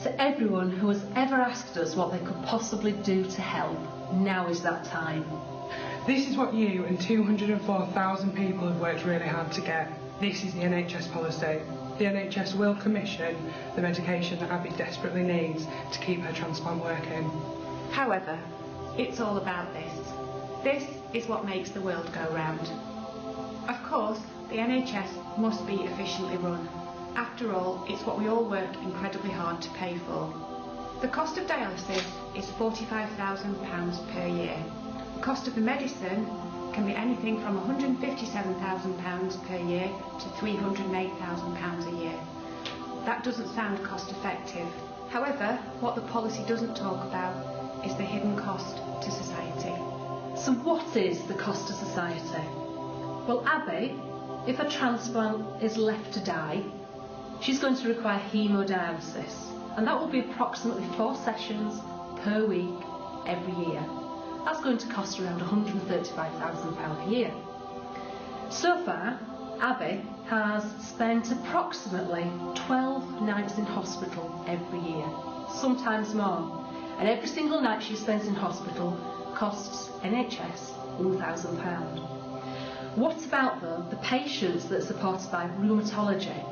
To everyone who has ever asked us what they could possibly do to help, now is that time. This is what you and 204,000 people have worked really hard to get. This is the NHS policy. The NHS will commission the medication that Abby desperately needs to keep her transplant working. However, it's all about this. This is what makes the world go round. Of course, the NHS must be efficiently run. After all, it's what we all work incredibly hard to pay for. The cost of dialysis is £45,000 per year. The cost of the medicine can be anything from £157,000 per year to £308,000 a year. That doesn't sound cost effective. However, what the policy doesn't talk about is the hidden cost to society. So what is the cost to society? Well, Abby, if a transplant is left to die, she's going to require haemodialysis, and that will be approximately 4 sessions per week every year. That's going to cost around £135,000 a year. So far, Abby has spent approximately 12 nights in hospital every year, sometimes more, and every single night she spends in hospital costs NHS £1,000. What about, though, the patients that are supported by rheumatology?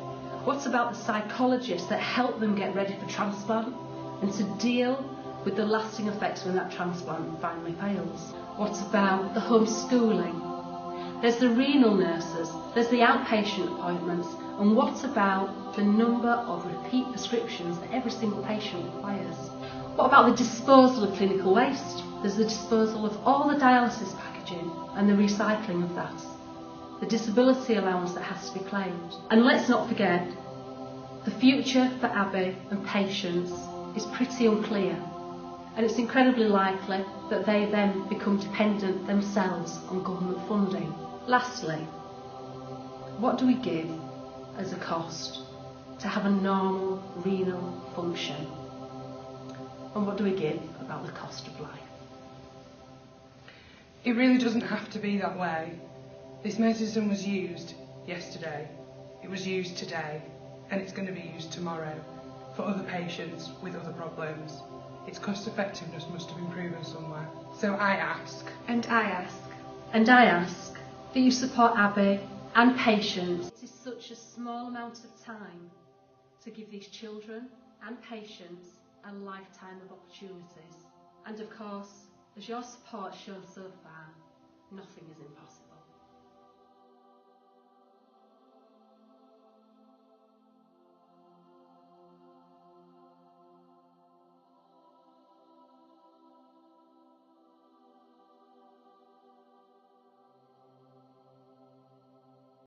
What about the psychologists that help them get ready for transplant and to deal with the lasting effects when that transplant finally fails? What about the homeschooling? There's the renal nurses, there's the outpatient appointments, and what about the number of repeat prescriptions that every single patient requires? What about the disposal of clinical waste? There's the disposal of all the dialysis packaging and the recycling of that. The disability allowance that has to be claimed. And let's not forget, the future for Abby and patients is pretty unclear, and it's incredibly likely that they then become dependent themselves on government funding. Lastly, what do we give as a cost to have a normal renal function? And what do we give about the cost of life? It really doesn't have to be that way. This medicine was used yesterday, it was used today, and it's going to be used tomorrow for other patients with other problems. Its cost effectiveness must have been proven somewhere. So I ask. And I ask. And I ask that you support Abby and patients. It is such a small amount of time to give these children and patients a lifetime of opportunities. And of course, as your support has shown so far, nothing is impossible.